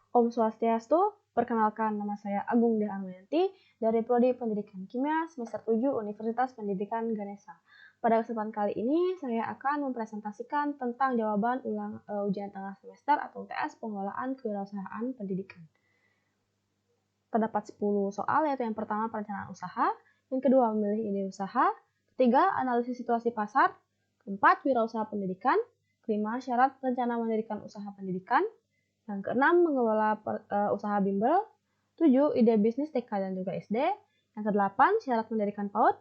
Om Swastiastu, perkenalkan nama saya Agung Dharmayanti dari Prodi Pendidikan Kimia semester 7 Universitas Pendidikan Ganesha. Pada kesempatan kali ini saya akan mempresentasikan tentang jawaban ulang ujian tengah semester atau UTS pengelolaan kewirausahaan pendidikan. Terdapat 10 soal, yaitu yang pertama perencanaan usaha, yang kedua memilih ide usaha, ketiga analisis situasi pasar, keempat wirausaha pendidikan, kelima syarat rencana mendirikan usaha pendidikan, yang keenam, mengelola usaha bimbel. 7, ide bisnis TK dan juga SD. Yang ke-8, syarat mendirikan PAUD.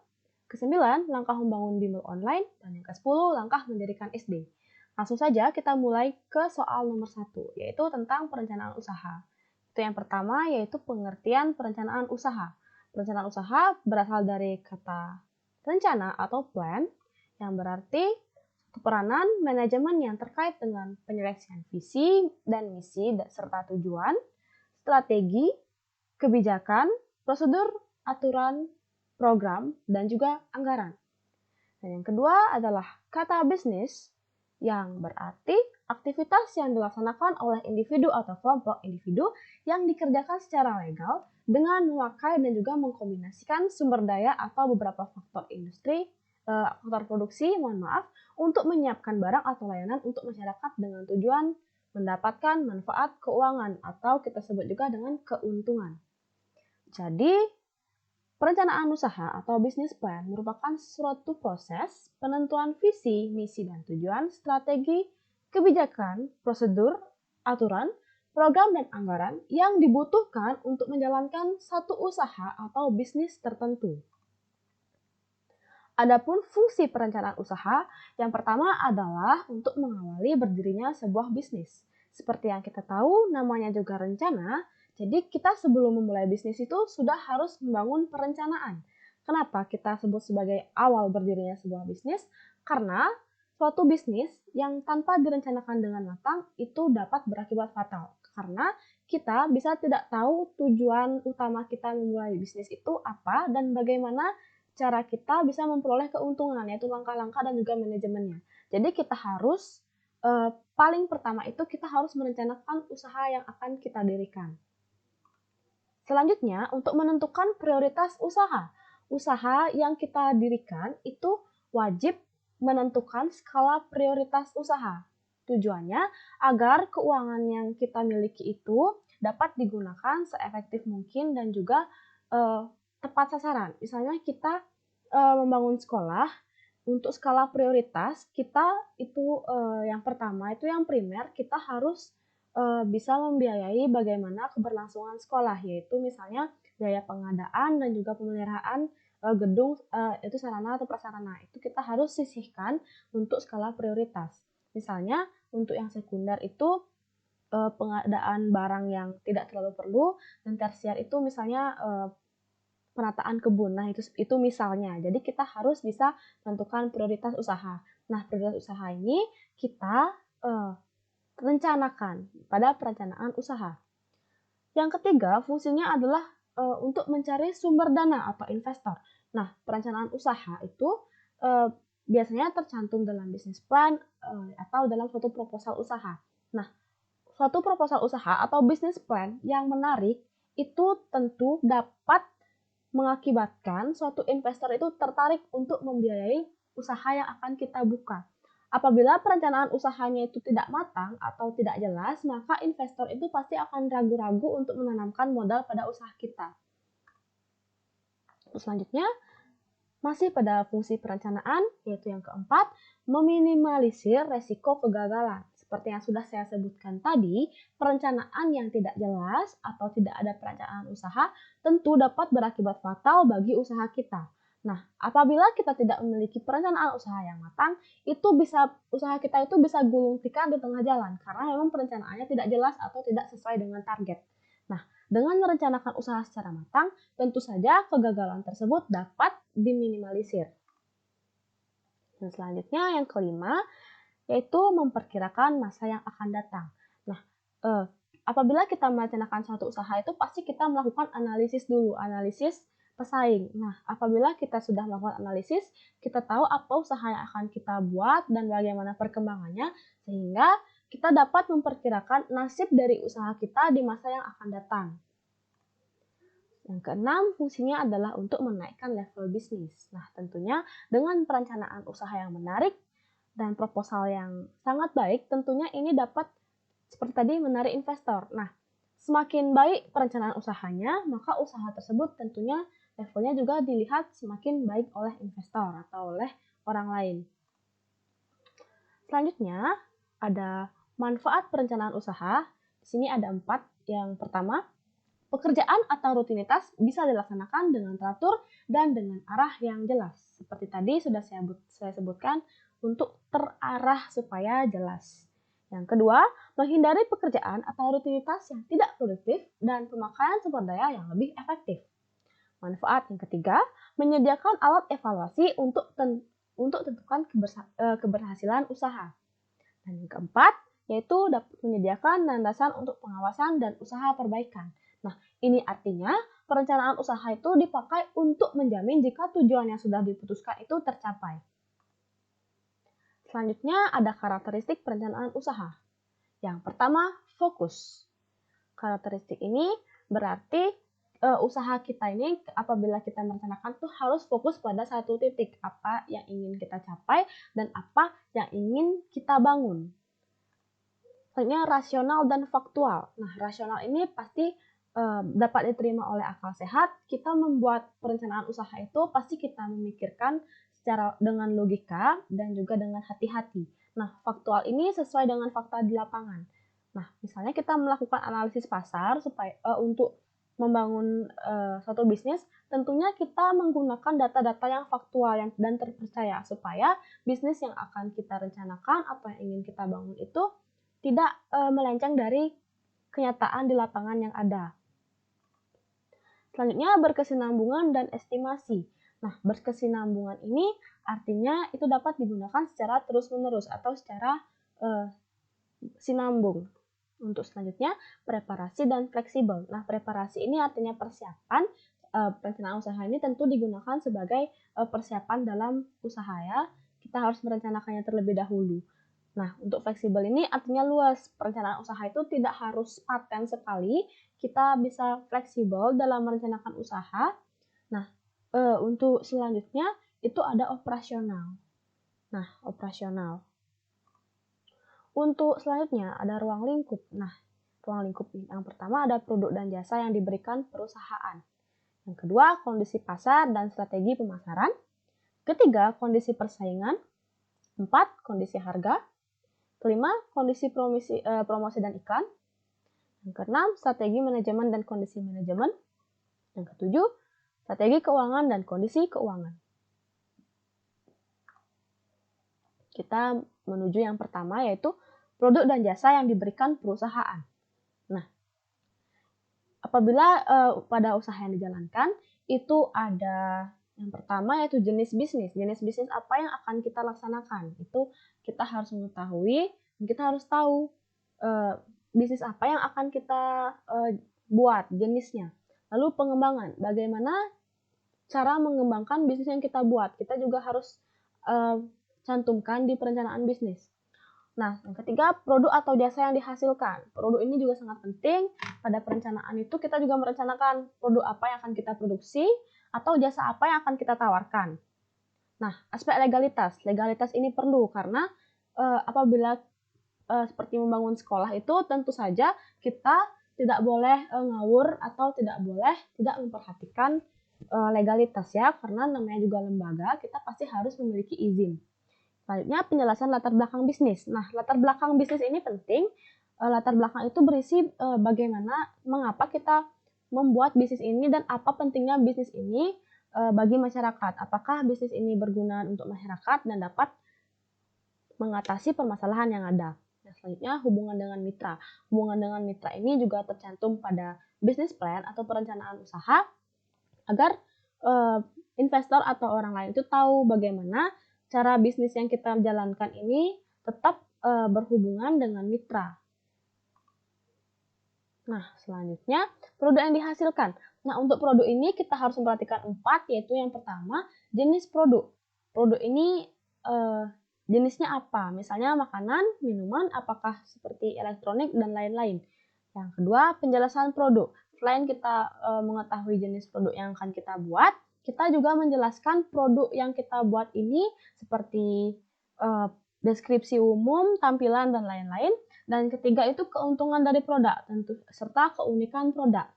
Ke-9, langkah membangun bimbel online. Dan yang ke-10, langkah mendirikan SD. Langsung saja kita mulai ke soal nomor 1, yaitu tentang perencanaan usaha. Itu yang pertama, yaitu pengertian perencanaan usaha. Perencanaan usaha berasal dari kata rencana atau plan, yang berarti peranan manajemen yang terkait dengan penyeleksian visi dan misi serta tujuan, strategi, kebijakan, prosedur, aturan, program, dan juga anggaran. Dan yang kedua adalah kata bisnis yang berarti aktivitas yang dilaksanakan oleh individu atau kelompok individu yang dikerjakan secara legal dengan memakai dan juga mengkombinasikan sumber daya atau beberapa faktor industri, faktor produksi, untuk menyiapkan barang atau layanan untuk masyarakat dengan tujuan mendapatkan manfaat keuangan atau kita sebut juga dengan keuntungan. Jadi, perencanaan usaha atau bisnis plan merupakan suatu proses penentuan visi, misi, dan tujuan, strategi, kebijakan, prosedur, aturan, program, dan anggaran yang dibutuhkan untuk menjalankan satu usaha atau bisnis tertentu. Adapun fungsi perencanaan usaha, yang pertama adalah untuk mengawali berdirinya sebuah bisnis. Seperti yang kita tahu, namanya juga rencana, jadi kita sebelum memulai bisnis itu sudah harus membangun perencanaan. Kenapa kita sebut sebagai awal berdirinya sebuah bisnis? Karena suatu bisnis yang tanpa direncanakan dengan matang itu dapat berakibat fatal. Karena kita bisa tidak tahu tujuan utama kita memulai bisnis itu apa dan bagaimana cara kita bisa memperoleh keuntungan, yaitu langkah-langkah dan juga manajemennya. Jadi kita harus paling pertama itu kita harus merencanakan usaha yang akan kita dirikan. Selanjutnya, untuk menentukan prioritas usaha. Usaha yang kita dirikan itu wajib menentukan skala prioritas usaha. Tujuannya agar keuangan yang kita miliki itu dapat digunakan seefektif mungkin dan juga tepat sasaran. Misalnya kita membangun sekolah, untuk skala prioritas kita itu yang pertama itu yang primer kita harus bisa membiayai bagaimana keberlangsungan sekolah, yaitu misalnya biaya pengadaan dan juga pemeliharaan gedung itu sarana atau prasarana. Itu kita harus sisihkan untuk skala prioritas. Misalnya untuk yang sekunder itu pengadaan barang yang tidak terlalu perlu, dan tersier itu misalnya penataan kebun. Nah, itu misalnya. Jadi kita harus bisa menentukan prioritas usaha. Nah, prioritas usaha ini kita rencanakan pada perencanaan usaha. Yang ketiga, fungsinya adalah untuk mencari sumber dana atau investor. Nah, perencanaan usaha itu biasanya tercantum dalam bisnis plan atau dalam suatu proposal usaha. Nah, suatu proposal usaha atau bisnis plan yang menarik itu tentu dapat mengakibatkan suatu investor itu tertarik untuk membiayai usaha yang akan kita buka. Apabila perencanaan usahanya itu tidak matang atau tidak jelas, maka investor itu pasti akan ragu-ragu untuk menanamkan modal pada usaha kita. Selanjutnya, masih pada fungsi perencanaan, yaitu yang keempat, meminimalisir resiko kegagalan. Seperti yang sudah saya sebutkan tadi, perencanaan yang tidak jelas atau tidak ada perencanaan usaha tentu dapat berakibat fatal bagi usaha kita. Nah, apabila kita tidak memiliki perencanaan usaha yang matang, usaha kita itu bisa gulung tikar di tengah jalan karena memang perencanaannya tidak jelas atau tidak sesuai dengan target. Nah, dengan merencanakan usaha secara matang, tentu saja kegagalan tersebut dapat diminimalisir. Dan selanjutnya yang kelima, yaitu memperkirakan masa yang akan datang. Nah, apabila kita merencanakan suatu usaha itu pasti kita melakukan analisis dulu, analisis pesaing. Nah, apabila kita sudah melakukan analisis, kita tahu apa usaha yang akan kita buat dan bagaimana perkembangannya, sehingga kita dapat memperkirakan nasib dari usaha kita di masa yang akan datang. Yang keenam, fungsinya adalah untuk menaikkan level bisnis. Nah, tentunya dengan perencanaan usaha yang menarik dan proposal yang sangat baik, tentunya ini dapat seperti tadi menarik investor. Nah, semakin baik perencanaan usahanya, maka usaha tersebut tentunya levelnya juga dilihat semakin baik oleh investor atau oleh orang lain. Selanjutnya, ada manfaat perencanaan usaha. Di sini ada 4. Yang pertama, pekerjaan atau rutinitas bisa dilaksanakan dengan teratur dan dengan arah yang jelas. Seperti tadi sudah saya sebutkan, untuk terarah supaya jelas. Yang kedua, menghindari pekerjaan atau rutinitas yang tidak produktif dan pemakaian sumber daya yang lebih efektif. Manfaat yang ketiga, menyediakan alat evaluasi untuk tentukan keberhasilan usaha. Dan yang keempat, yaitu dapat menyediakan landasan untuk pengawasan dan usaha perbaikan. Nah, ini artinya perencanaan usaha itu dipakai untuk menjamin jika tujuan yang sudah diputuskan itu tercapai. Selanjutnya ada karakteristik perencanaan usaha. Yang pertama, fokus. Karakteristik ini berarti usaha kita ini apabila kita merencanakan tuh harus fokus pada satu titik, apa yang ingin kita capai dan apa yang ingin kita bangun. Selanjutnya rasional dan faktual. Nah, rasional ini pasti dapat diterima oleh akal sehat. Kita membuat perencanaan usaha itu pasti kita memikirkan secara dengan logika dan juga dengan hati-hati. Nah, faktual ini sesuai dengan fakta di lapangan. Nah, misalnya kita melakukan analisis pasar supaya untuk membangun suatu bisnis, tentunya kita menggunakan data-data yang faktual dan terpercaya supaya bisnis yang akan kita rencanakan atau yang ingin kita bangun itu tidak melenceng dari kenyataan di lapangan yang ada. Selanjutnya berkesinambungan dan estimasi. Nah, berkesinambungan ini artinya itu dapat digunakan secara terus-menerus atau secara sinambung. Untuk selanjutnya, preparasi dan fleksibel. Nah, preparasi ini artinya persiapan. Perencanaan usaha ini tentu digunakan sebagai persiapan dalam usaha ya. Kita harus merencanakannya terlebih dahulu. Nah, untuk fleksibel ini artinya luas. Perencanaan usaha itu tidak harus paten sekali. Kita bisa fleksibel dalam merencanakan usaha. Nah, untuk selanjutnya itu ada operasional. Nah, operasional. Untuk selanjutnya ada ruang lingkup. Nah, ruang lingkup yang pertama ada produk dan jasa yang diberikan perusahaan. Yang kedua, kondisi pasar dan strategi pemasaran. Ketiga, kondisi persaingan. 4, kondisi harga. Kelima, kondisi promosi dan iklan. Yang keenam, strategi manajemen dan kondisi manajemen. Yang ketujuh, strategi keuangan dan kondisi keuangan. Kita menuju yang pertama yaitu produk dan jasa yang diberikan perusahaan. Nah, apabila pada usaha yang dijalankan, itu ada yang pertama yaitu jenis bisnis. Jenis bisnis apa yang akan kita laksanakan. Itu kita harus mengetahui, dan kita harus tahu bisnis apa yang akan kita buat, jenisnya. Lalu pengembangan, bagaimana cara mengembangkan bisnis yang kita buat. Kita juga harus cantumkan di perencanaan bisnis. Nah, yang ketiga, produk atau jasa yang dihasilkan. Produk ini juga sangat penting. Pada perencanaan itu kita juga merencanakan produk apa yang akan kita produksi atau jasa apa yang akan kita tawarkan. Nah, aspek legalitas. Legalitas ini perlu karena apabila seperti membangun sekolah itu tentu saja kita tidak boleh ngawur atau tidak boleh tidak memperhatikan legalitas ya, karena namanya juga lembaga, kita pasti harus memiliki izin. Selanjutnya penjelasan latar belakang bisnis. Nah, latar belakang bisnis ini penting. Latar belakang itu berisi bagaimana, mengapa kita membuat bisnis ini dan apa pentingnya bisnis ini bagi masyarakat. Apakah bisnis ini berguna untuk masyarakat dan dapat mengatasi permasalahan yang ada. Nah, selanjutnya hubungan dengan mitra. Hubungan dengan mitra ini juga tercantum pada business plan atau perencanaan usaha agar investor atau orang lain itu tahu bagaimana cara bisnis yang kita jalankan ini tetap berhubungan dengan mitra. Nah, selanjutnya produk yang dihasilkan. Nah, untuk produk ini kita harus memperhatikan 4, yaitu yang pertama jenis produk. Produk ini jenisnya apa, misalnya makanan, minuman, apakah seperti elektronik, dan lain-lain. Yang kedua, penjelasan produk. Selain kita mengetahui jenis produk yang akan kita buat, kita juga menjelaskan produk yang kita buat ini seperti deskripsi umum, tampilan, dan lain-lain. Dan ketiga itu keuntungan dari produk, tentu serta keunikan produk.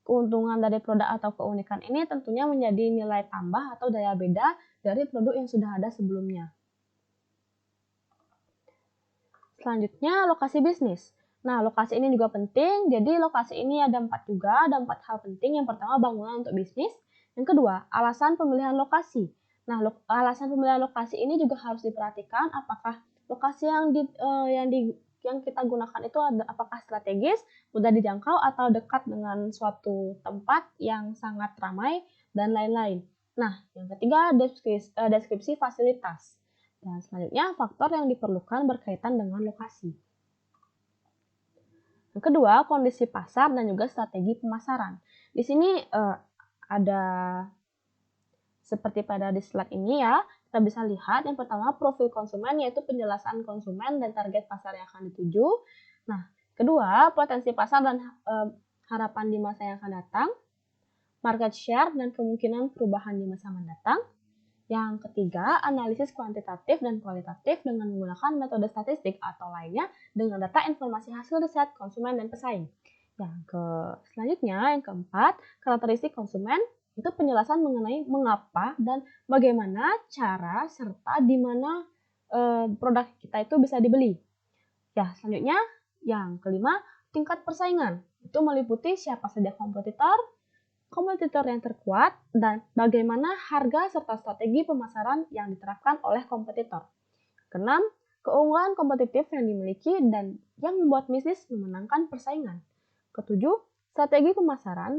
Keuntungan dari produk atau keunikan ini tentunya menjadi nilai tambah atau daya beda dari produk yang sudah ada sebelumnya. Selanjutnya, lokasi bisnis. Nah, lokasi ini juga penting. Jadi, lokasi ini ada 4 juga, ada 4 hal penting. Yang pertama, bangunan untuk bisnis. Yang kedua, alasan pemilihan lokasi. Nah, alasan pemilihan lokasi ini juga harus diperhatikan apakah lokasi yang kita gunakan itu apakah strategis, mudah dijangkau, atau dekat dengan suatu tempat yang sangat ramai, dan lain-lain. Nah, yang ketiga, deskripsi fasilitas. Dan selanjutnya, faktor yang diperlukan berkaitan dengan lokasi. Yang kedua, kondisi pasar dan juga strategi pemasaran. Di sini ada seperti pada di slide ini ya, kita bisa lihat yang pertama profil konsumen, yaitu penjelasan konsumen dan target pasar yang akan dituju. Nah, kedua, potensi pasar dan harapan di masa yang akan datang, market share dan kemungkinan perubahan di masa mendatang. Yang ketiga, analisis kuantitatif dan kualitatif dengan menggunakan metode statistik atau lainnya dengan data informasi hasil riset konsumen dan pesaing. Selanjutnya, yang keempat, karakteristik konsumen, itu penjelasan mengenai mengapa dan bagaimana cara serta di mana produk kita itu bisa dibeli. Ya, selanjutnya, yang kelima, tingkat persaingan. Itu meliputi siapa saja kompetitor yang terkuat, dan bagaimana harga serta strategi pemasaran yang diterapkan oleh kompetitor. Keenam, keunggulan kompetitif yang dimiliki dan yang membuat bisnis memenangkan persaingan. Ketujuh, strategi pemasaran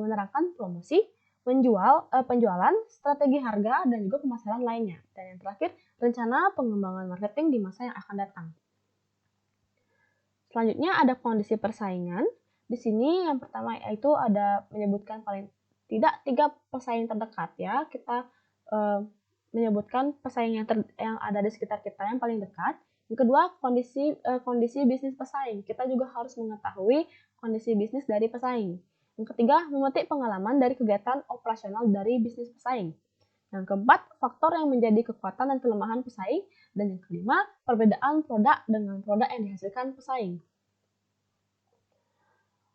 menerapkan promosi, penjualan, strategi harga, dan juga pemasaran lainnya. Dan yang terakhir, rencana pengembangan marketing di masa yang akan datang. Selanjutnya ada kondisi persaingan. Di sini yang pertama yaitu ada menyebutkan paling tidak 3 pesaing terdekat ya. Kita menyebutkan pesaing yang ada di sekitar kita yang paling dekat. Yang kedua, kondisi bisnis pesaing. Kita juga harus mengetahui kondisi bisnis dari pesaing. Yang ketiga, memetik pengalaman dari kegiatan operasional dari bisnis pesaing. Yang keempat, faktor yang menjadi kekuatan dan kelemahan pesaing. Dan yang kelima, perbedaan produk dengan produk yang dihasilkan pesaing.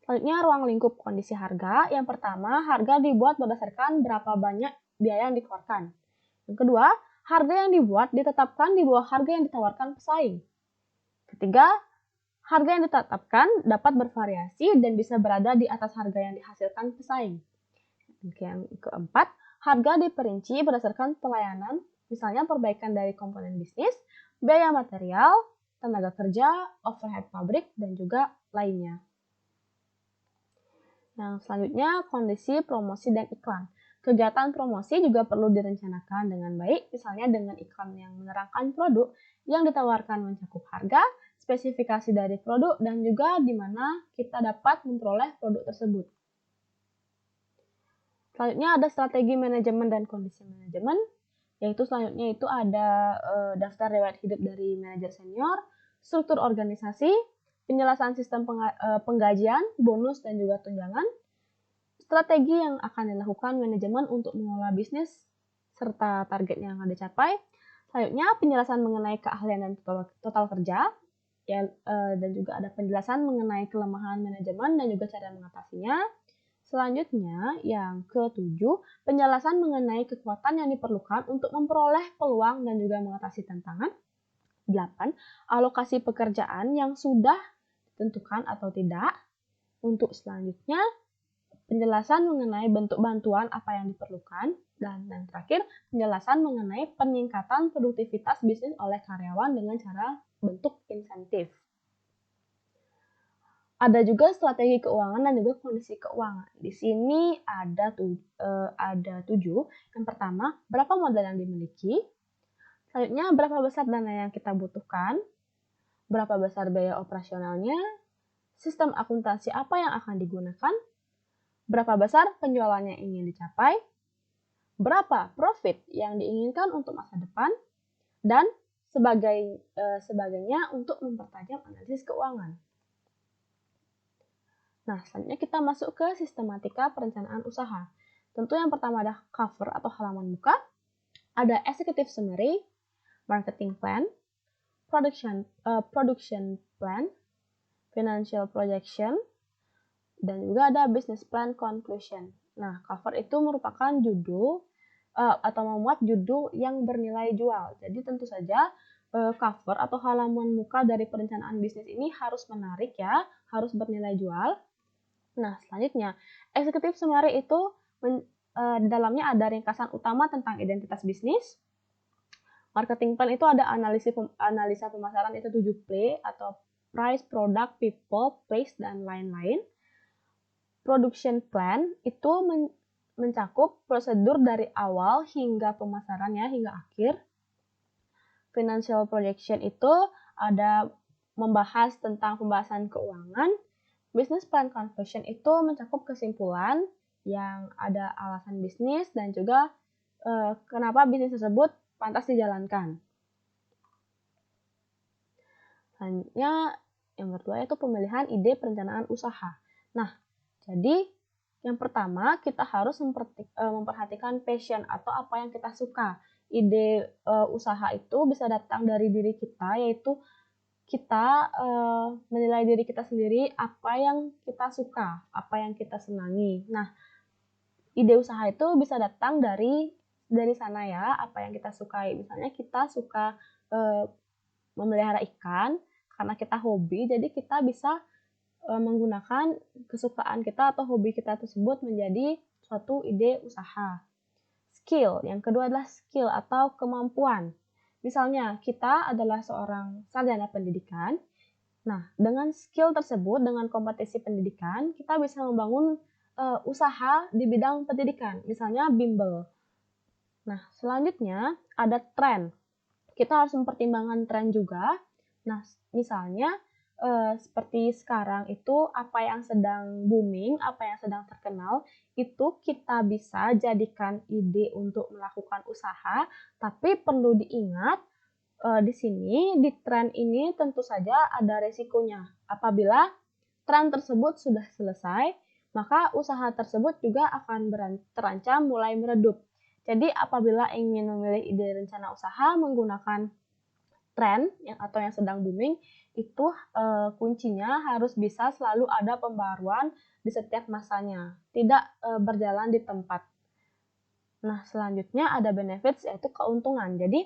Selanjutnya, ruang lingkup kondisi harga. Yang pertama, harga dibuat berdasarkan berapa banyak biaya yang dikeluarkan. Yang kedua, harga yang dibuat ditetapkan di bawah harga yang ditawarkan pesaing. Ketiga, harga yang ditetapkan dapat bervariasi dan bisa berada di atas harga yang dihasilkan pesaing. Yang keempat, harga diperinci berdasarkan pelayanan, misalnya perbaikan dari komponen bisnis, biaya material, tenaga kerja, overhead pabrik, dan juga lainnya. Yang selanjutnya, kondisi promosi dan iklan. Kegiatan promosi juga perlu direncanakan dengan baik, misalnya dengan iklan yang menerangkan produk yang ditawarkan mencakup harga, spesifikasi dari produk, dan juga di mana kita dapat memperoleh produk tersebut. Selanjutnya ada strategi manajemen dan kondisi manajemen, yaitu selanjutnya itu ada daftar riwayat hidup dari manajer senior, struktur organisasi, penjelasan sistem penggajian, bonus, dan juga tunjangan, strategi yang akan dilakukan manajemen untuk mengelola bisnis, serta target yang akan dicapai. Selanjutnya, penjelasan mengenai keahlian dan total kerja, dan juga ada penjelasan mengenai kelemahan manajemen dan juga cara mengatasinya. Selanjutnya, yang ketujuh, penjelasan mengenai kekuatan yang diperlukan untuk memperoleh peluang dan juga mengatasi tantangan. 8. Alokasi pekerjaan yang sudah ditentukan atau tidak. Untuk selanjutnya, penjelasan mengenai bentuk bantuan apa yang diperlukan. Dan yang terakhir, penjelasan mengenai peningkatan produktivitas bisnis oleh karyawan dengan cara bentuk insentif. Ada juga strategi keuangan dan juga kondisi keuangan. Di sini ada 7. Yang pertama, berapa modal yang dimiliki. Selanjutnya, berapa besar dana yang kita butuhkan. Berapa besar biaya operasionalnya. Sistem akuntansi apa yang akan digunakan. Berapa besar penjualannya ingin dicapai. Berapa profit yang diinginkan untuk masa depan. Dan sebagainya untuk mempertajam analisis keuangan. Nah, selanjutnya kita masuk ke sistematika perencanaan usaha. Tentu yang pertama ada cover atau halaman muka, ada executive summary, marketing plan, production plan, financial projection, dan juga ada business plan conclusion. Nah, cover itu merupakan judul atau memuat judul yang bernilai jual. Jadi tentu saja cover atau halaman muka dari perencanaan bisnis ini harus menarik ya, harus bernilai jual. Nah, selanjutnya executive summary itu di dalamnya ada ringkasan utama tentang identitas bisnis. Marketing plan itu ada analisa pemasaran itu 7P atau price, product, people, place, dan lain-lain. Production plan itu mencakup prosedur dari awal hingga pemasaran ya, hingga akhir. Financial projection itu ada membahas tentang pembahasan keuangan. Business plan conclusion itu mencakup kesimpulan yang ada alasan bisnis dan juga kenapa bisnis tersebut pantas dijalankan. Selanjutnya, yang kedua itu pemilihan ide perencanaan usaha. Nah, jadi yang pertama kita harus memperhatikan passion atau apa yang kita suka. Ide usaha itu bisa datang dari diri kita, yaitu kita menilai diri kita sendiri apa yang kita suka, apa yang kita senangi. Nah, ide usaha itu bisa datang dari sana ya, apa yang kita sukai. Misalnya kita suka memelihara ikan karena kita hobi, jadi kita bisa menggunakan kesukaan kita atau hobi kita tersebut menjadi suatu ide usaha. Skill, yang kedua adalah skill atau kemampuan. Misalnya kita adalah seorang sarjana pendidikan. Nah, dengan skill tersebut, dengan kompetisi pendidikan, kita bisa membangun usaha di bidang pendidikan, misalnya bimbel. Nah, selanjutnya ada tren. Kita harus mempertimbangkan tren juga. Nah, misalnya seperti sekarang itu apa yang sedang booming, apa yang sedang terkenal, itu kita bisa jadikan ide untuk melakukan usaha, tapi perlu diingat di sini, di tren ini tentu saja ada resikonya. Apabila tren tersebut sudah selesai, maka usaha tersebut juga akan terancam mulai meredup. Jadi apabila ingin memilih ide rencana usaha menggunakan tren atau yang sedang booming, itu kuncinya harus bisa selalu ada pembaruan di setiap masanya, tidak berjalan di tempat. Nah, selanjutnya ada benefits, yaitu keuntungan. Jadi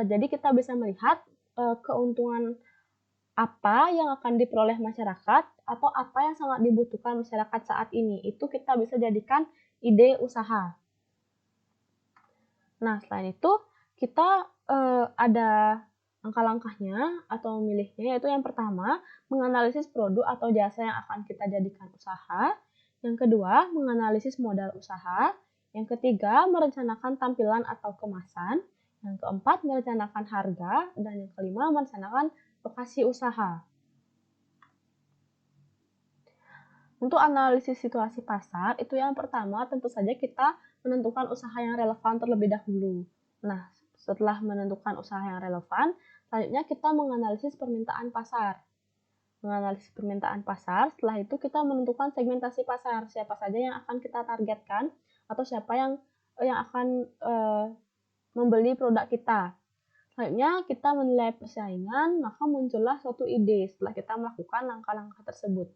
jadi kita bisa melihat keuntungan apa yang akan diperoleh masyarakat atau apa yang sangat dibutuhkan masyarakat saat ini. Itu kita bisa jadikan ide usaha. Nah, selain itu kita ada langkah-langkahnya atau memilihnya, yaitu yang pertama, menganalisis produk atau jasa yang akan kita jadikan usaha. Yang kedua, menganalisis modal usaha. Yang ketiga, merencanakan tampilan atau kemasan. Yang keempat, merencanakan harga. Dan yang kelima, merencanakan lokasi usaha. Untuk analisis situasi pasar, itu yang pertama tentu saja kita menentukan usaha yang relevan terlebih dahulu. Nah, setelah menentukan usaha yang relevan, selanjutnya kita menganalisis permintaan pasar. Menganalisis permintaan pasar, setelah itu kita menentukan segmentasi pasar, siapa saja yang akan kita targetkan atau siapa yang akan membeli produk kita. Selanjutnya kita menilai persaingan, maka muncullah suatu ide setelah kita melakukan langkah-langkah tersebut.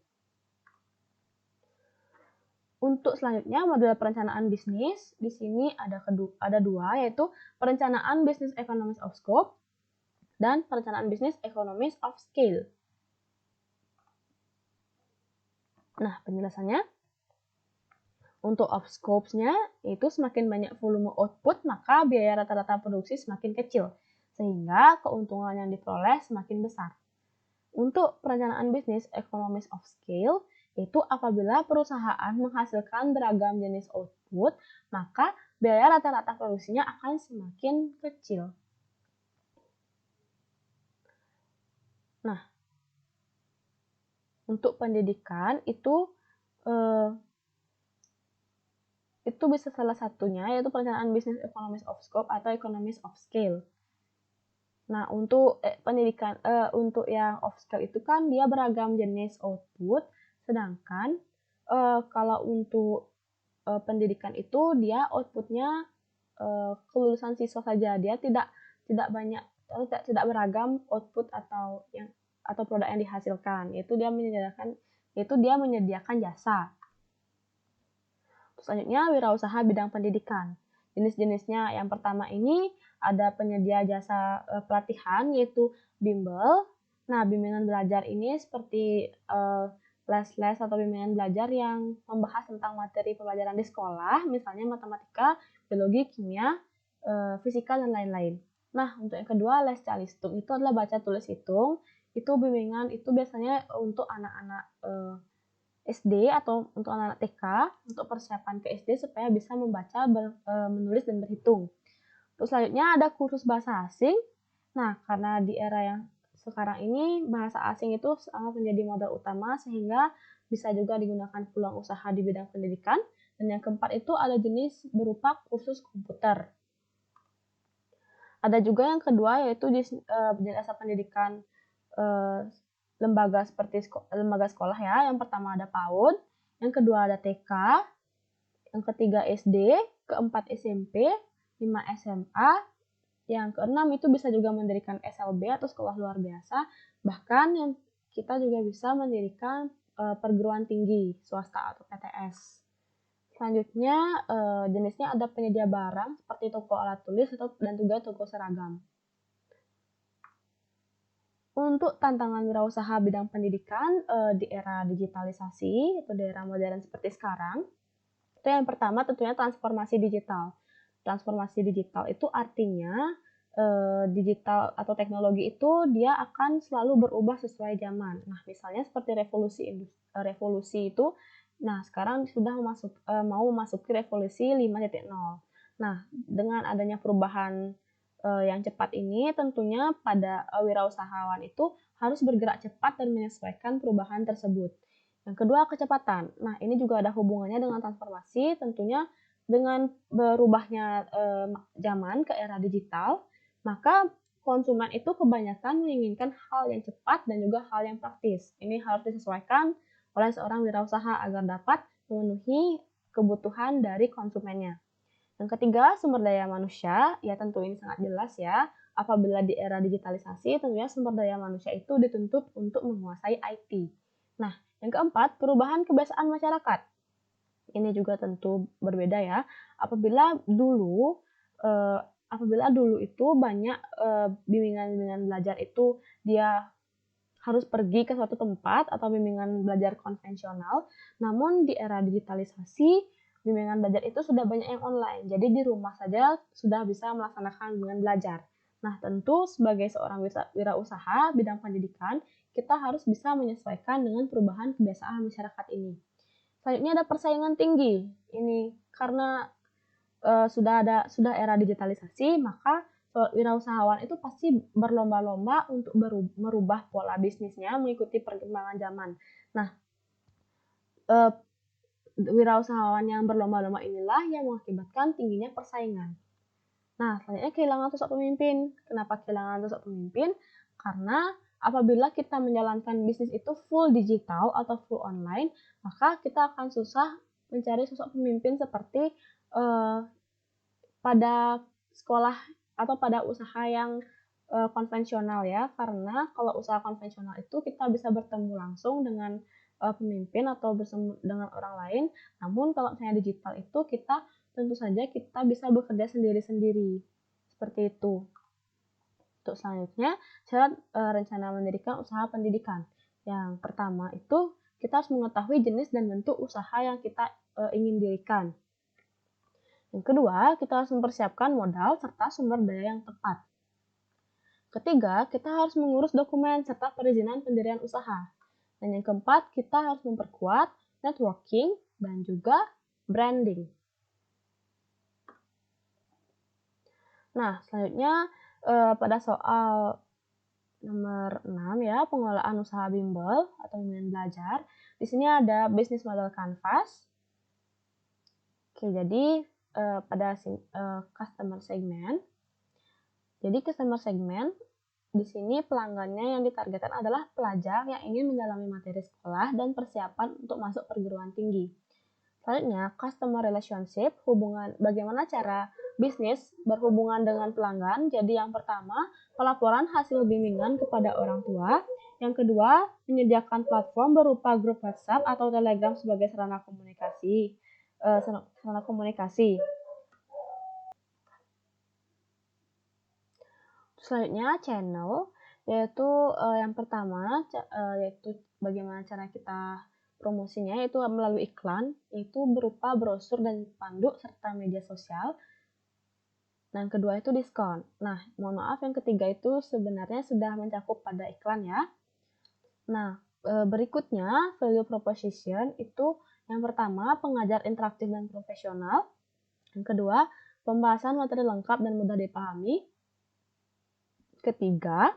Untuk selanjutnya model perencanaan bisnis, di sini ada dua, yaitu perencanaan bisnis economies of scope dan perencanaan bisnis economies of scale. Nah, penjelasannya untuk of scopes-nya itu semakin banyak volume output, maka biaya rata-rata produksi semakin kecil, sehingga keuntungan yang diperoleh semakin besar. Untuk perencanaan bisnis economies of scale, itu apabila perusahaan menghasilkan beragam jenis output, maka biaya rata-rata produksinya akan semakin kecil. Nah, untuk pendidikan itu bisa salah satunya, yaitu perencanaan bisnis economies of scope atau economies of scale. Nah, untuk pendidikan untuk yang off skill itu kan dia beragam jenis output, sedangkan kalau untuk pendidikan itu dia outputnya kelulusan siswa saja, dia tidak banyak atau tidak beragam output atau produk yang dihasilkan, yaitu dia menyediakan jasa. Selanjutnya, wirausaha bidang pendidikan. Jenis-jenisnya yang pertama ini ada penyedia jasa pelatihan yaitu bimbel. Nah, bimbingan belajar ini seperti les-les atau bimbingan belajar yang membahas tentang materi pembelajaran di sekolah, misalnya matematika, biologi, kimia, fisika, dan lain-lain. Nah, untuk yang kedua, les calistung itu adalah baca tulis hitung. Itu bimbingan itu biasanya untuk anak-anak SD atau untuk anak-anak TK untuk persiapan ke SD supaya bisa membaca, menulis, dan berhitung. Terus selanjutnya ada kursus bahasa asing. Nah, karena di era yang sekarang ini bahasa asing itu sangat menjadi modal utama sehingga bisa juga digunakan peluang usaha di bidang pendidikan. Dan yang keempat itu ada jenis berupa kursus komputer. Ada juga yang kedua yaitu jasa pendidikan lembaga seperti lembaga sekolah ya. Yang pertama ada PAUD, yang kedua ada TK, yang ketiga SD, keempat SMP, 5 SMA, yang keenam itu bisa juga mendirikan SLB atau sekolah luar biasa, bahkan yang kita juga bisa mendirikan perguruan tinggi swasta atau PTS. Selanjutnya jenisnya ada penyedia barang seperti toko alat tulis dan juga toko seragam. Untuk tantangan wirausaha bidang pendidikan di era digitalisasi atau di era modern seperti sekarang, itu yang pertama tentunya transformasi digital. Transformasi digital itu artinya digital atau teknologi itu dia akan selalu berubah sesuai zaman. Nah, misalnya seperti revolusi itu, nah sekarang sudah mau memasuki revolusi 5.0. Nah, dengan adanya perubahan yang cepat ini tentunya pada wirausahawan itu harus bergerak cepat dan menyesuaikan perubahan tersebut. Yang kedua, kecepatan. Nah, ini juga ada hubungannya dengan transformasi, tentunya dengan berubahnya zaman ke era digital, maka konsumen itu kebanyakan menginginkan hal yang cepat dan juga hal yang praktis. Ini harus disesuaikan oleh seorang wirausaha agar dapat memenuhi kebutuhan dari konsumennya. Yang ketiga, sumber daya manusia. Ya, tentu ini sangat jelas ya. Apabila di era digitalisasi, tentunya sumber daya manusia itu dituntut untuk menguasai IT. Nah, yang keempat, perubahan kebiasaan masyarakat. Ini juga tentu berbeda ya. Apabila dulu itu banyak bimbingan-bimbingan belajar itu dia harus pergi ke suatu tempat atau bimbingan belajar konvensional. Namun di era digitalisasi, bimbingan belajar itu sudah banyak yang online. Jadi di rumah saja sudah bisa melaksanakan bimbingan belajar. Nah, tentu sebagai seorang wirausaha bidang pendidikan, kita harus bisa menyesuaikan dengan perubahan kebiasaan masyarakat ini. Selanjutnya ada persaingan tinggi. Ini karena sudah era digitalisasi, maka wirausahawan itu pasti berlomba-lomba untuk merubah pola bisnisnya mengikuti perkembangan zaman. Nah, wirausahawan yang berlomba-lomba inilah yang mengakibatkan tingginya persaingan. Nah, selanjutnya kehilangan sosok pemimpin. Kenapa kehilangan sosok pemimpin? Karena apabila kita menjalankan bisnis itu full digital atau full online, maka kita akan susah mencari sosok pemimpin seperti pada sekolah atau pada usaha yang konvensional ya, karena kalau usaha konvensional itu kita bisa bertemu langsung dengan pemimpin atau bersama dengan orang lain. Namun kalau misalnya digital itu kita tentu saja kita bisa bekerja sendiri-sendiri. Seperti itu. Untuk selanjutnya, syarat rencana mendirikan usaha pendidikan. Yang pertama itu kita harus mengetahui jenis dan bentuk usaha yang kita ingin dirikan. Yang kedua, kita harus mempersiapkan modal serta sumber daya yang tepat. Ketiga, kita harus mengurus dokumen serta perizinan pendirian usaha. Dan yang keempat, kita harus memperkuat networking dan juga branding. Nah, selanjutnya pada soal nomor 6 ya, pengelolaan usaha bimbel atau bimbingan belajar. Di sini ada business model canvas. Oke, jadi pada customer segment. Jadi customer segment di sini pelanggannya yang ditargetkan adalah pelajar yang ingin mendalami materi sekolah dan persiapan untuk masuk perguruan tinggi. Selanjutnya, customer relationship, bagaimana cara bisnis berhubungan dengan pelanggan. Jadi yang pertama, pelaporan hasil bimbingan kepada orang tua. Yang kedua, menyediakan platform berupa grup WhatsApp atau Telegram sebagai sarana komunikasi. Selanjutnya channel, yaitu yang pertama yaitu bagaimana cara kita promosinya, yaitu melalui iklan, yaitu berupa brosur dan pandu serta media sosial. Dan kedua itu diskon. Nah, mohon maaf yang ketiga itu sebenarnya sudah mencakup pada iklan ya. Nah, berikutnya value proposition itu yang pertama pengajar interaktif dan profesional. Yang kedua, pembahasan materi lengkap dan mudah dipahami. Ketiga,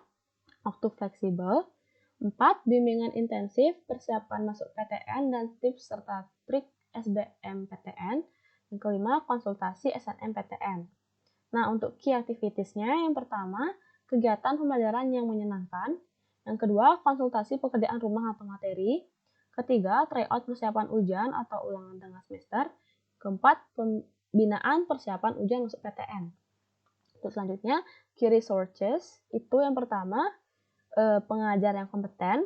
waktu fleksibel. 4. Bimbingan intensif, persiapan masuk PTN dan tips serta trik SBMPTN. Yang kelima, konsultasi SNMPTN. Nah, untuk key activities-nya, yang pertama, kegiatan pembelajaran yang menyenangkan. Yang kedua, konsultasi pekerjaan rumah atau materi. Ketiga, tryout persiapan ujian atau ulangan tengah semester. Keempat, pembinaan persiapan ujian masuk PTN. Terus selanjutnya, key resources, itu yang pertama, pengajar yang kompeten.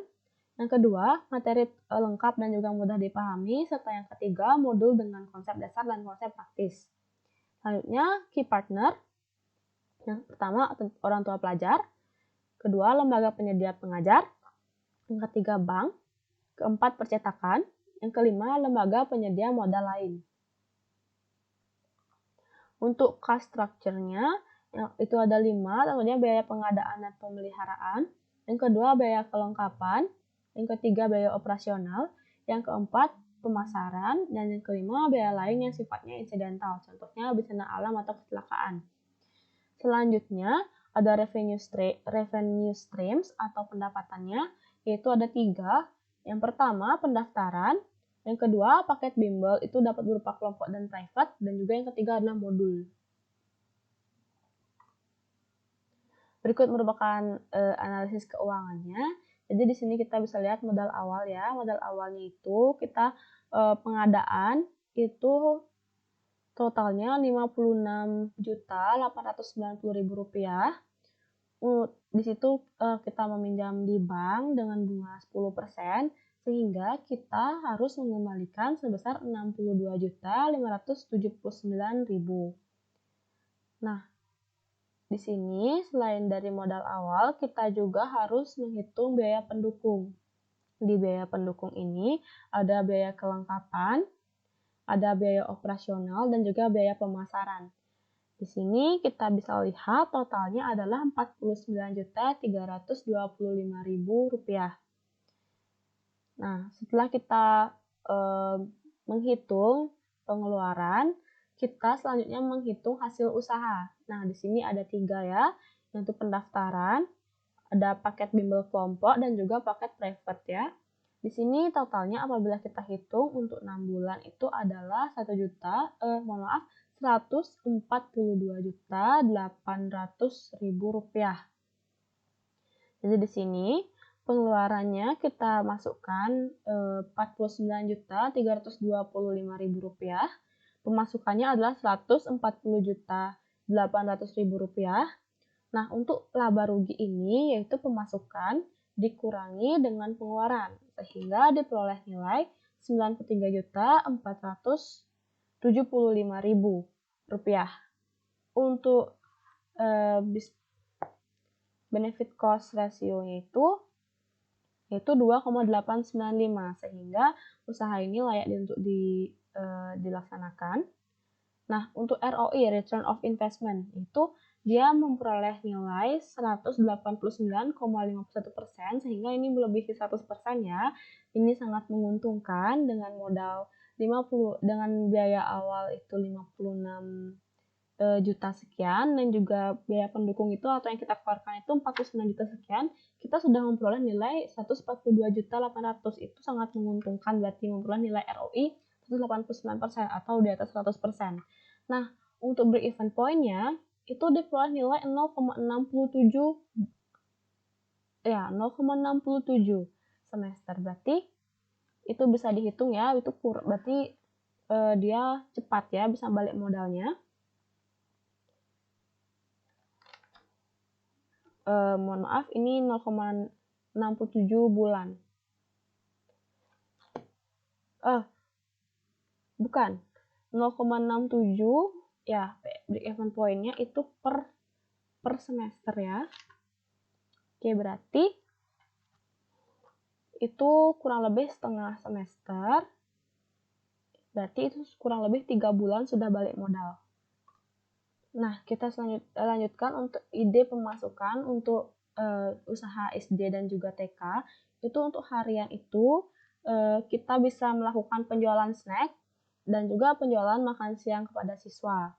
Yang kedua, materi lengkap dan juga mudah dipahami. Serta yang ketiga, modul dengan konsep dasar dan konsep praktis. Selanjutnya, key partner. Yang pertama, orang tua pelajar. Kedua, lembaga penyedia pengajar. Yang ketiga, bank. Keempat, percetakan. Yang kelima, lembaga penyedia modal lain. Untuk cost structure-nya, itu ada 5, tentunya biaya pengadaan dan pemeliharaan. Yang kedua, biaya kelengkapan. Yang ketiga, biaya operasional. Yang keempat, pemasaran. Dan yang kelima, biaya lain yang sifatnya insidental. Contohnya bencana alam atau kecelakaan. Selanjutnya, ada revenue streams atau pendapatannya, yaitu ada 3. Yang pertama, pendaftaran. Yang kedua, paket bimbel itu dapat berupa kelompok dan private. Dan juga yang ketiga adalah modul. Berikut merupakan analisis keuangannya. Jadi di sini kita bisa lihat modal awal ya. Modal awalnya itu kita pengadaan itu totalnya Rp56.890.000. Di situ kita meminjam di bank dengan bunga 10%, sehingga kita harus mengembalikan sebesar Rp62.579.000. Nah, di sini selain dari modal awal, kita juga harus menghitung biaya pendukung. Di biaya pendukung ini ada biaya kelengkapan, ada biaya operasional, dan juga biaya pemasaran. Di sini kita bisa lihat totalnya adalah Rp49.325.000. Nah, setelah kita menghitung pengeluaran, kita selanjutnya menghitung hasil usaha. Nah, di sini ada 3 ya, yaitu pendaftaran, ada paket bimbel kelompok, dan juga paket private ya. Di sini totalnya apabila kita hitung untuk 6 bulan itu adalah Rp142.800.000. Jadi di sini pengeluarannya kita masukkan Rp49.325.000. Pemasukannya adalah Rp140.800.000. Nah, untuk laba rugi ini yaitu pemasukan dikurangi dengan pengeluaran, sehingga diperoleh nilai Rp93.475.000. Untuk benefit cost ratio-nya itu 2,895, sehingga usaha ini layak untuk dilaksanakan. Nah, untuk ROI, Return of Investment, itu dia memperoleh nilai 189,51%, sehingga ini melebihi 100% ya. Ini sangat menguntungkan dengan modal 50, dengan biaya awal itu 56 juta sekian, dan juga biaya pendukung itu atau yang kita keluarkan itu 49 juta sekian, kita sudah memperoleh nilai 142.800.000. Itu sangat menguntungkan, berarti memperoleh nilai ROI 189% atau di atas 100%. Nah, untuk break even point-nya itu diperoleh nilai 0,67 ya 0,67 semester. Berarti itu bisa dihitung ya, itu berarti dia cepat ya bisa balik modalnya. Mohon maaf, ini 0,67 bulan. Bukan, 0,67 ya, break-even point-nya itu per semester ya. Oke, berarti itu kurang lebih setengah semester. Berarti itu kurang lebih 3 bulan sudah balik modal. Nah, kita lanjutkan untuk ide pemasukan untuk usaha SD dan juga TK. Itu untuk harian itu kita bisa melakukan penjualan snack dan juga penjualan makan siang kepada siswa.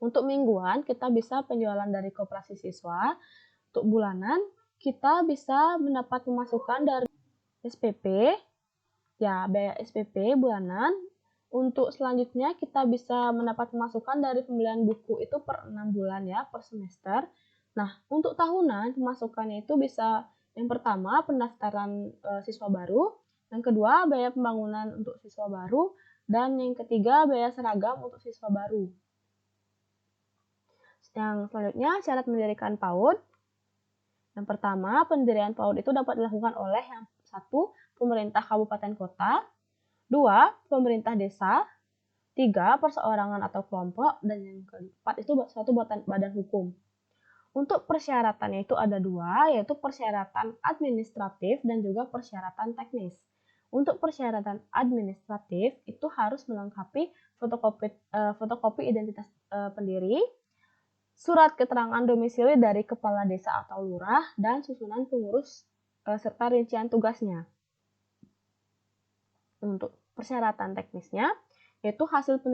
Untuk mingguan, kita bisa penjualan dari koperasi siswa. Untuk bulanan, kita bisa mendapat pemasukan dari SPP, ya biaya SPP bulanan. Untuk selanjutnya, kita bisa mendapat pemasukan dari pembelian buku itu per 6 bulan ya, per semester. Nah, untuk tahunan, pemasukannya itu bisa yang pertama, pendaftaran siswa baru. Yang kedua, biaya pembangunan untuk siswa baru. Dan yang ketiga, biaya seragam untuk siswa baru. Yang selanjutnya, syarat mendirikan PAUD. Yang pertama, pendirian PAUD itu dapat dilakukan oleh yang satu, pemerintah kabupaten kota, 2, pemerintah desa, 3, perseorangan atau kelompok, dan yang keempat itu suatu badan hukum. Untuk persyaratannya itu ada 2, yaitu persyaratan administratif dan juga persyaratan teknis. Untuk persyaratan administratif itu harus melengkapi fotokopi identitas pendiri, surat keterangan domisili dari kepala desa atau lurah, dan susunan pengurus serta rincian tugasnya. Untuk persyaratan teknisnya, yaitu hasil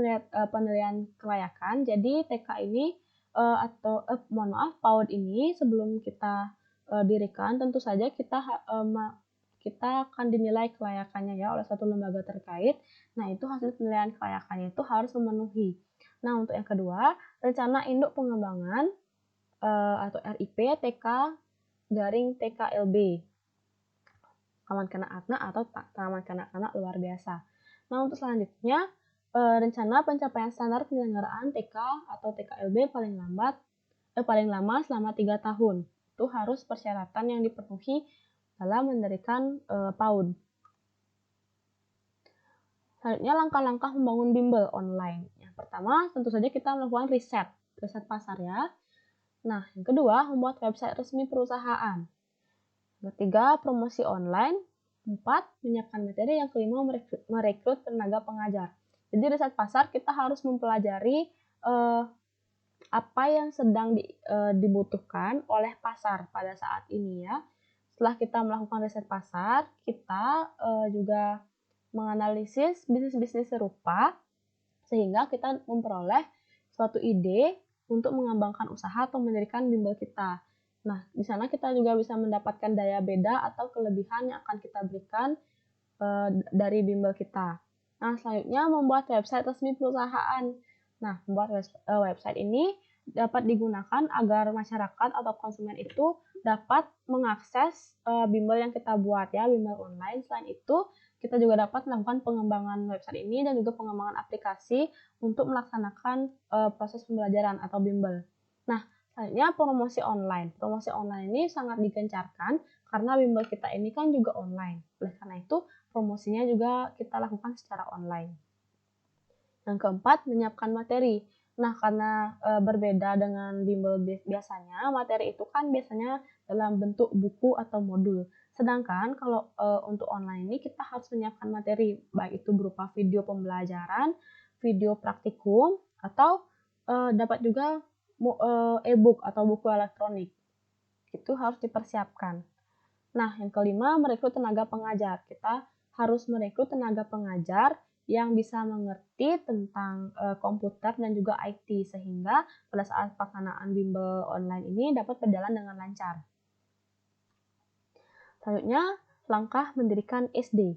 penilaian kelayakan. Jadi TK ini PAUD ini sebelum kita dirikan, tentu saja kita akan dinilai kelayakannya ya oleh satu lembaga terkait. Nah, itu hasil penilaian kelayakannya itu harus memenuhi. Nah, untuk yang kedua, rencana induk pengembangan atau RIP TK garing TKLB. Taman Kanak-Kanak atau Taman Kanak-Kanak luar biasa. Nah, untuk selanjutnya, rencana pencapaian standar penyelenggaraan TK atau TKLB paling lama selama 3 tahun. Itu harus persyaratan yang dipenuhi dalam mendirikan PAUD. Selanjutnya, langkah-langkah membangun bimbel online. Yang pertama, tentu saja kita melakukan riset pasar ya. Nah, yang kedua, membuat website resmi perusahaan. Yang ketiga, promosi online. 4, menyiapkan materi. Yang kelima, merekrut tenaga pengajar. Jadi riset pasar kita harus mempelajari apa yang sedang dibutuhkan oleh pasar pada saat ini ya. Setelah kita melakukan riset pasar, kita juga menganalisis bisnis-bisnis serupa sehingga kita memperoleh suatu ide untuk mengembangkan usaha atau mendirikan bimbel kita. Nah, di sana kita juga bisa mendapatkan daya beda atau kelebihan yang akan kita berikan dari bimbel kita. Nah, selanjutnya membuat website resmi perusahaan. Nah, membuat website ini dapat digunakan agar masyarakat atau konsumen itu dapat mengakses bimbel yang kita buat ya, bimbel online. Selain itu, kita juga dapat melakukan pengembangan website ini dan juga pengembangan aplikasi untuk melaksanakan proses pembelajaran atau bimbel. Nah, selanjutnya promosi online. Promosi online ini sangat digencarkan karena bimbel kita ini kan juga online. Oleh karena itu, promosinya juga kita lakukan secara online. Yang keempat, menyiapkan materi. Nah, karena berbeda dengan bimbel biasanya, materi itu kan biasanya dalam bentuk buku atau modul. Sedangkan kalau untuk online ini kita harus menyiapkan materi, baik itu berupa video pembelajaran, video praktikum, atau dapat juga e-book atau buku elektronik. Itu harus dipersiapkan. Nah, yang kelima, merekrut tenaga pengajar. Kita harus merekrut tenaga pengajar yang bisa mengerti tentang komputer dan juga IT, sehingga pada saat pelaksanaan bimbel online ini dapat berjalan dengan lancar. Selanjutnya, langkah mendirikan SD.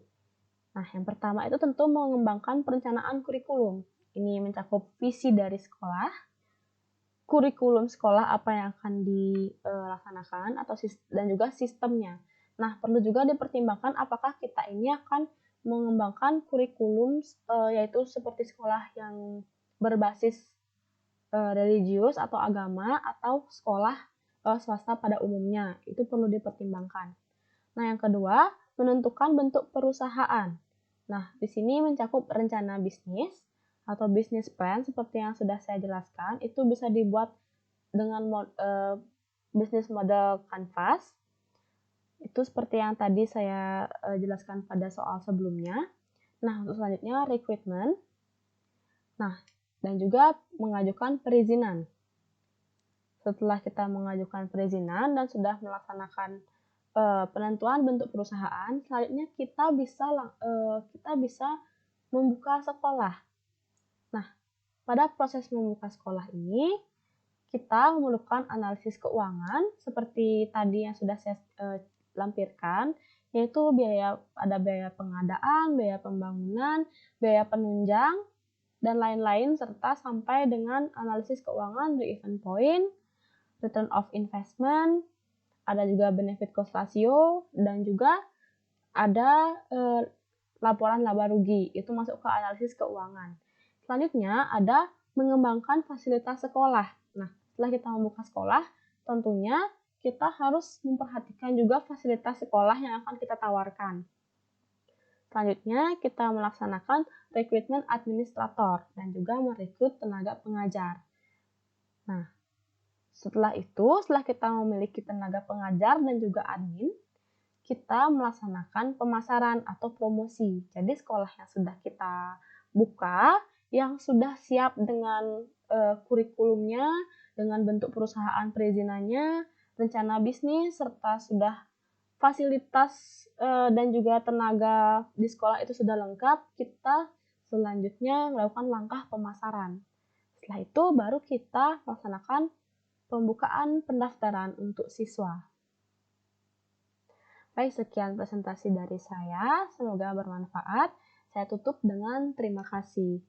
Nah, yang pertama itu tentu mengembangkan perencanaan kurikulum. Ini mencakup visi dari sekolah, kurikulum sekolah apa yang akan dilaksanakan dan juga sistemnya. Nah, perlu juga dipertimbangkan apakah kita ini akan mengembangkan kurikulum yaitu seperti sekolah yang berbasis religius atau agama atau sekolah swasta pada umumnya. Itu perlu dipertimbangkan. Nah, yang kedua, menentukan bentuk perusahaan. Nah, di sini mencakup rencana bisnis atau business plan seperti yang sudah saya jelaskan, itu bisa dibuat dengan business model canvas. Itu seperti yang tadi saya jelaskan pada soal sebelumnya. Nah, untuk selanjutnya recruitment. Nah, dan juga mengajukan perizinan. Setelah kita mengajukan perizinan dan sudah melaksanakan penentuan bentuk perusahaan, selanjutnya kita bisa membuka sekolah. Nah, pada proses membuka sekolah ini, kita memerlukan analisis keuangan seperti tadi yang sudah saya lampirkan, yaitu ada biaya pengadaan, biaya pembangunan, biaya penunjang, dan lain-lain, serta sampai dengan analisis keuangan break-even point, return of investment, ada juga benefit cost ratio, dan juga ada laporan laba rugi, itu masuk ke analisis keuangan. Selanjutnya ada mengembangkan fasilitas sekolah. Nah, setelah kita membuka sekolah, tentunya kita harus memperhatikan juga fasilitas sekolah yang akan kita tawarkan. Selanjutnya, kita melaksanakan rekrutmen administrator dan juga merekrut tenaga pengajar. Nah, setelah kita memiliki tenaga pengajar dan juga admin, kita melaksanakan pemasaran atau promosi. Jadi sekolah yang sudah kita buka, yang sudah siap dengan kurikulumnya, dengan bentuk perusahaan perizinannya, rencana bisnis, serta sudah fasilitas dan juga tenaga di sekolah itu sudah lengkap, kita selanjutnya melakukan langkah pemasaran. Setelah itu baru kita melaksanakan pembukaan pendaftaran untuk siswa. Baik, sekian presentasi dari saya. Semoga bermanfaat. Saya tutup dengan terima kasih.